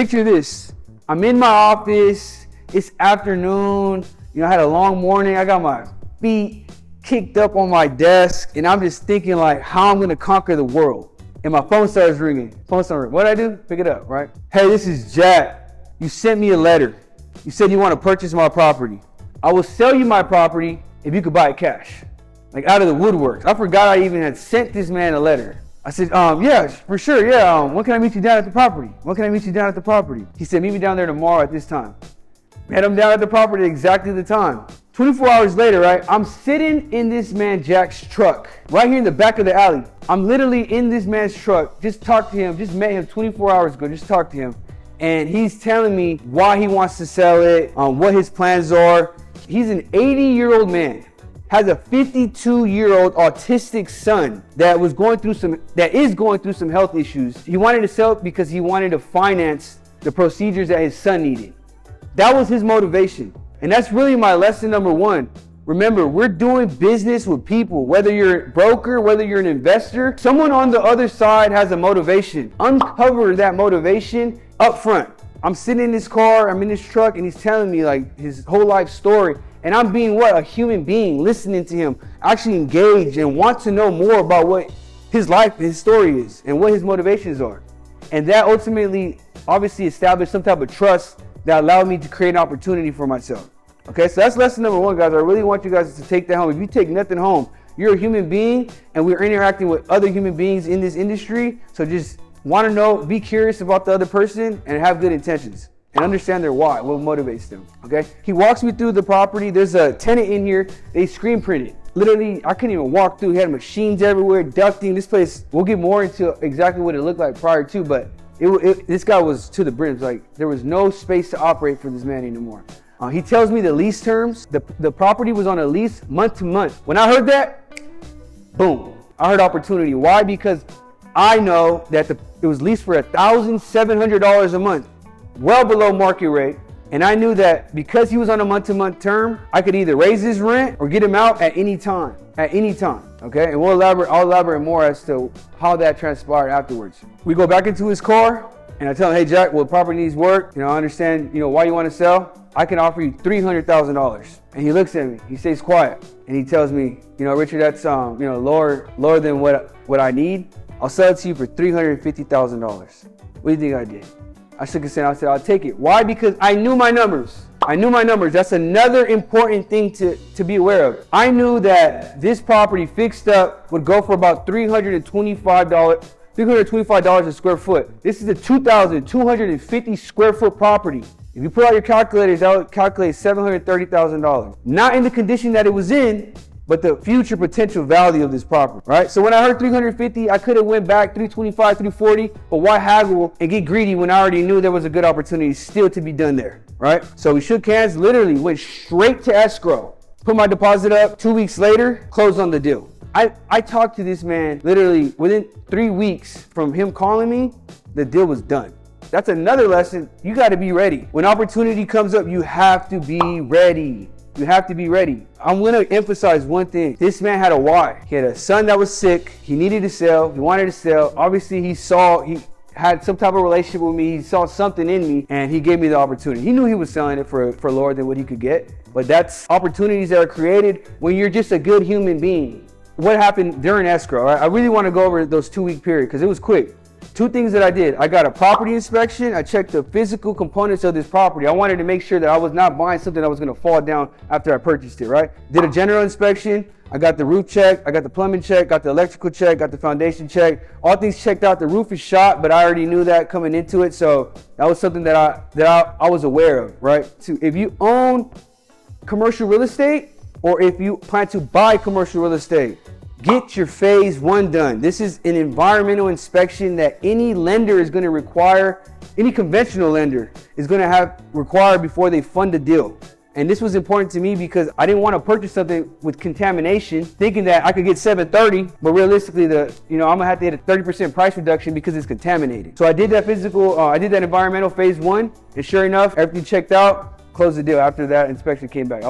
Picture this. I'm in my office. It's afternoon. I had a long morning. I got my feet kicked up on my desk, and I'm just thinking like how I'm gonna conquer the world. And my phone starts ringing. What'd I do? Pick it up, right? Hey, this is Jack. You sent me a letter. You said you want to purchase my property. I will sell you my property if you could buy it cash. Like out of the woodworks. I forgot I even had sent this man a letter. I said, yeah, for sure, yeah. When can I meet you down at the property? He said, meet me down there tomorrow at this time. Met him down at the property at exactly the time. 24 hours later, right, I'm sitting in this man Jack's truck, right here in the back of the alley. I'm literally in this man's truck, just talked to him, just met him 24 hours ago, just talked to him. And he's telling me why he wants to sell it, what his plans are. He's an 80-year-old man, has a 52-year-old autistic son that is going through some health issues. He wanted to sell it because he wanted to finance the procedures that his son needed. That was his motivation. And that's really my lesson number one. Remember, we're doing business with people, whether you're a broker, whether you're an investor, someone on the other side has a motivation. Uncover that motivation up front. I'm sitting in this car, I'm in this truck, and he's telling me like his whole life story. And I'm being a human being, listening to him, actually engaged and want to know more about what his life, his story is, and what his motivations are. And that ultimately, obviously established some type of trust that allowed me to create an opportunity for myself. Okay, so that's lesson number one, guys. I really want you guys to take that home. If you take nothing home, you're a human being, and we're interacting with other human beings in this industry. So just want to know, be curious about the other person, and have good intentions. And understand their why, what motivates them, okay? He walks me through the property. There's a tenant in here. They screen printed. Literally, I couldn't even walk through. He had machines everywhere, ducting. This place, we'll get more into exactly what it looked like prior to, but this guy was to the brim. Like, there was no space to operate for this man anymore. He tells me the lease terms. The property was on a lease month to month. When I heard that, boom, I heard opportunity. Why? Because I know that it was leased for $1,700 a month. Well below market rate, and I knew that because he was on a month-to-month term, I could either raise his rent or get him out at any time, okay? And I'll elaborate more as to how that transpired afterwards. We go back into his car, and I tell him, hey Jack, well, property needs work. I understand, why you want to sell. I can offer you $300,000. And he looks at me, he stays quiet, and he tells me, Richard, that's lower than what I need. I'll sell it to you for $350,000. What do you think I did? I shook his hand. I said, I'll take it. Why? Because I knew my numbers. That's another important thing to be aware of. I knew that this property fixed up would go for about $325 a square foot. This is a 2,250 square foot property. If you pull out your calculators, that would calculate $730,000. Not in the condition that it was in, but the future potential value of this property, right? So when I heard 350, I could have went back 325, 340, but why haggle and get greedy when I already knew there was a good opportunity still to be done there, right? So we shook hands, literally went straight to escrow, put my deposit up. 2 weeks later, closed on the deal. I talked to this man literally within 3 weeks from him calling me, the deal was done. That's another lesson. You got to be ready. When opportunity comes up, you have to be ready. You have to be ready. I'm going to emphasize one thing. This man had a why. He had a son that was sick. He needed to sell. He wanted to sell. Obviously, he had some type of relationship with me. He saw something in me, and he gave me the opportunity. He knew he was selling it for lower than what he could get. But that's opportunities that are created when you're just a good human being. What happened during escrow? I really want to go over those 2 week period because it was quick. 2 things that I did. I got a property inspection. I checked the physical components of this property. I wanted to make sure that I was not buying something that was going to fall down after I purchased it, right? Did a general inspection. I got the roof check. I got the plumbing check. Got the electrical check. Got the foundation check. All things checked out. The roof is shot, but I already knew that coming into it. So that was something that I was aware of, right? So if you own commercial real estate or if you plan to buy commercial real estate, get your phase 1 done. This is an environmental inspection that any lender is going to require, any conventional lender is going to require before they fund a deal. And this was important to me because I didn't want to purchase something with contamination, thinking that I could get 730, but realistically, I'm gonna have to hit a 30% price reduction because it's contaminated. So I did that environmental phase 1, and sure enough, everything checked out, closed the deal. After that inspection came back,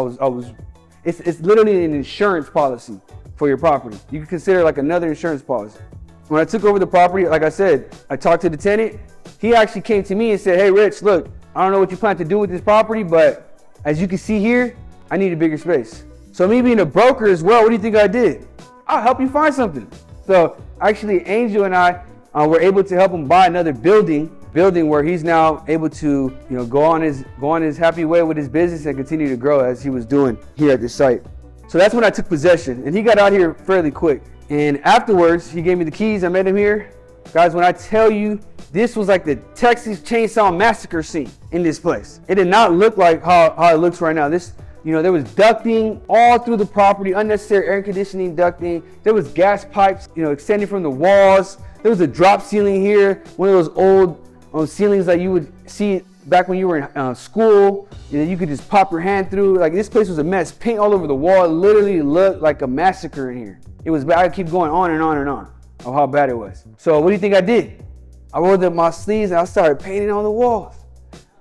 it's literally an insurance policy for your property. You can consider it like another insurance policy. When I took over the property, like I said, I talked to the tenant. he actually came to me and said, hey, Rich, look, I don't know what you plan to do with this property, but as you can see here, I need a bigger space. So me being a broker as well, what do you think I did? I'll help you find something. So actually Angel and I were able to help him buy another building where he's now able to, go on his happy way with his business and continue to grow as he was doing here at the site. So that's when I took possession, and he got out here fairly quick. And afterwards, he gave me the keys. I met him here. Guys, when I tell you, this was like the Texas Chainsaw Massacre scene in this place. It did not look like how it looks right now. This, there was ducting all through the property, unnecessary air conditioning ducting. There was gas pipes, extending from the walls. There was a drop ceiling here, one of those old ceilings that you would see back when you were in school. You could just pop your hand through. Like, this place was a mess. Paint all over the wall. It literally looked like a massacre in here. It was bad. I keep going on and on and on of how bad it was. So what do you think I did? I rolled up my sleeves and I started painting on the walls.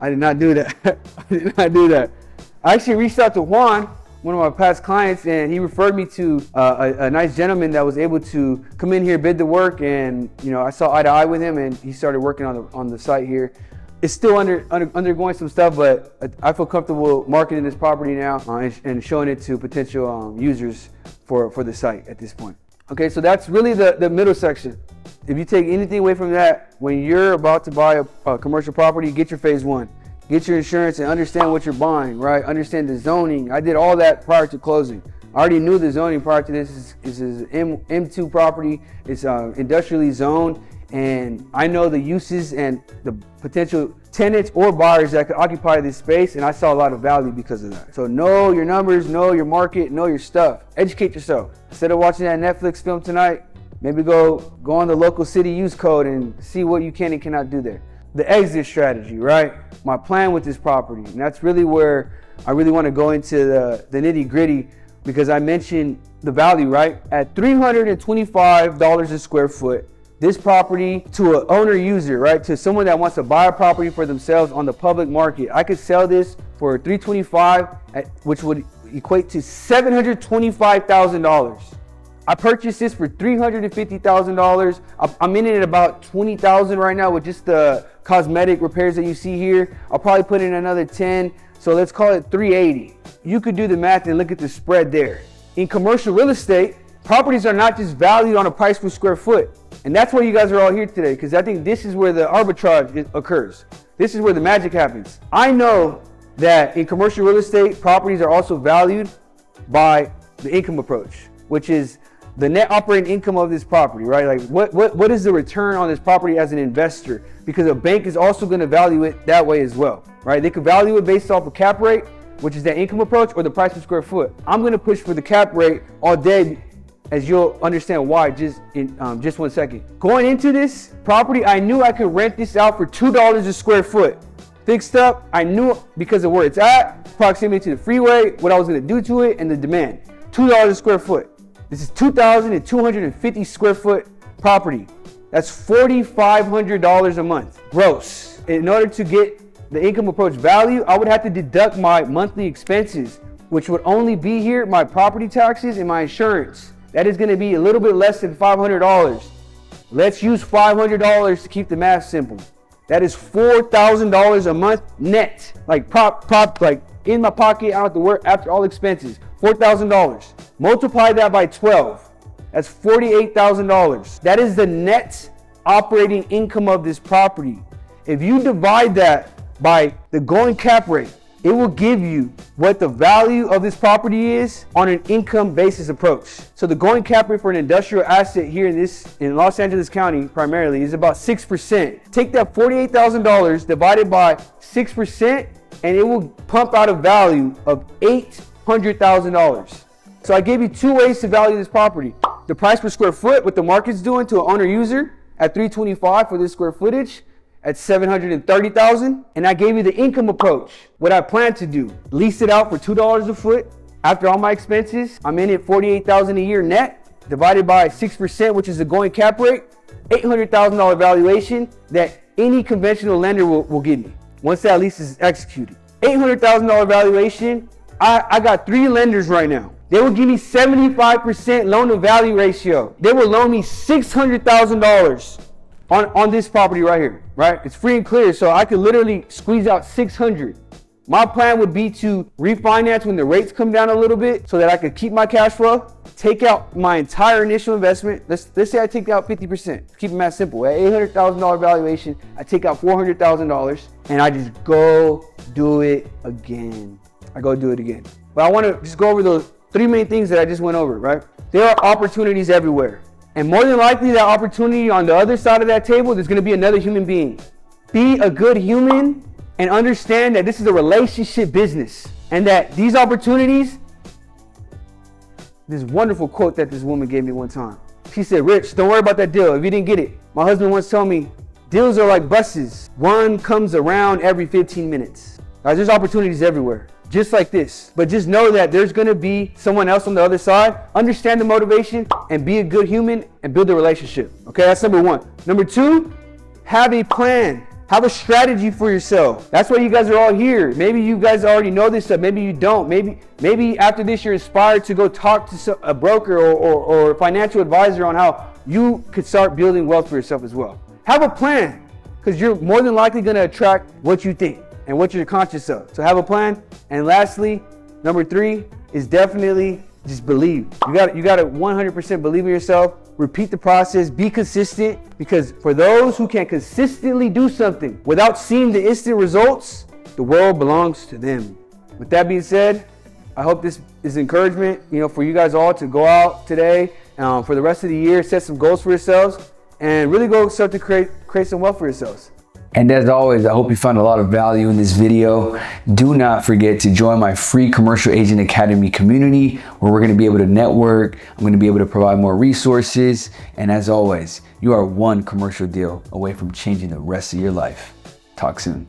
I did not do that. I did not do that. I actually reached out to Juan, one of my past clients, and he referred me to a nice gentleman that was able to come in here, bid the work, and I saw eye to eye with him, and he started working on the site here. It's still undergoing some stuff, but I feel comfortable marketing this property now and showing it to potential users for the site at this point. Okay, so that's really the middle section. If you take anything away from that, when you're about to buy a commercial property, get your phase one. Get your insurance and understand what you're buying, right? Understand the zoning. I did all that prior to closing. I already knew the zoning prior to this. This is M2 property. It's industrially zoned, and I know the uses and the potential tenants or buyers that could occupy this space, and I saw a lot of value because of that. So know your numbers, know your market, know your stuff. Educate yourself. Instead of watching that Netflix film tonight, maybe go on the local city use code and see what you can and cannot do there. The exit strategy, right? My plan with this property, and that's really where I really want to go into the nitty gritty, because I mentioned the value, right? At $325 a square foot, this property to an owner user, right? To someone that wants to buy a property for themselves on the public market, I could sell this for $325, which would equate to $725,000. I purchased this for $350,000. I'm in it at about $20,000 right now with just the cosmetic repairs that you see here. I'll probably put in another 10, so let's call it $380. You could do the math and look at the spread there. In commercial real estate, properties are not just valued on a price per square foot. And that's why you guys are all here today, because I think this is where the arbitrage occurs. This is where the magic happens. I know that in commercial real estate, properties are also valued by the income approach, which is the net operating income of this property, right? Like what is the return on this property as an investor? Because a bank is also going to value it that way as well, right? They could value it based off of cap rate, which is that income approach, or the price per square foot. I'm going to push for the cap rate all day, as you'll understand why just in just 1 second. Going into this property, I knew I could rent this out for $2 a square foot. Fixed up, I knew because of where it's at, proximity to the freeway, what I was going to do to it, and the demand. $2 a square foot. This is 2,250 square foot property. That's $4,500 a month, gross. In order to get the income approach value, I would have to deduct my monthly expenses, which would only be here, my property taxes and my insurance. That is gonna be a little bit less than $500. Let's use $500 to keep the math simple. That is $4,000 a month net, like like in my pocket, I don't have to work after all expenses, $4,000. Multiply that by 12. That's $48,000. That is the net operating income of this property. If you divide that by the going cap rate, it will give you what the value of this property is on an income basis approach. So the going cap rate for an industrial asset here in Los Angeles County primarily is about 6%. Take that $48,000 divided by 6%, and it will pump out a value of $800,000. So I gave you two ways to value this property. The price per square foot, what the market's doing to an owner user at $325 for this square footage at $730,000. And I gave you the income approach, what I plan to do. Lease it out for $2 a foot. After all my expenses, I'm in at $48,000 a year net, divided by 6%, which is the going cap rate, $800,000 valuation that any conventional lender will give me once that lease is executed. $800,000 valuation. I got 3 lenders right now. They will give me 75% loan to value ratio. They will loan me $600,000 on this property right here, right? It's free and clear. So I could literally squeeze out 600. My plan would be to refinance when the rates come down a little bit so that I could keep my cash flow, take out my entire initial investment. Let's say I take out 50%. Keep it that simple. At $800,000 valuation, I take out $400,000 and I just go do it again. But I want to just go over those 3 main things that I just went over, right? There are opportunities everywhere. And more than likely that opportunity on the other side of that table, there's going to be another human being. Be a good human and understand that this is a relationship business and that these opportunities, this wonderful quote that this woman gave me one time. She said, Rich, don't worry about that deal if you didn't get it. My husband once told me, deals are like buses. One comes around every 15 minutes. Guys, there's opportunities everywhere, just like this. But just know that there's gonna be someone else on the other side. Understand the motivation and be a good human and build a relationship. Okay, that's number 1. Number 2, have a plan. Have a strategy for yourself. That's why you guys are all here. Maybe you guys already know this stuff. Maybe you don't. Maybe after this you're inspired to go talk to a broker or a financial advisor on how you could start building wealth for yourself as well. Have a plan, because you're more than likely going to attract what you think and what you're conscious of. So have a plan. And lastly, number 3 is definitely just believe. You got to 100% believe in yourself. Repeat the process, be consistent, because for those who can consistently do something without seeing the instant results, the world belongs to them. With that being said, I hope this is encouragement, for you guys all to go out today, for the rest of the year, set some goals for yourselves, and really go start to create some wealth for yourselves. And as always, I hope you found a lot of value in this video. Do not forget to join my free Commercial Agent Academy community, where we're going to be able to network. I'm going to be able to provide more resources. And as always, you are one commercial deal away from changing the rest of your life. Talk soon.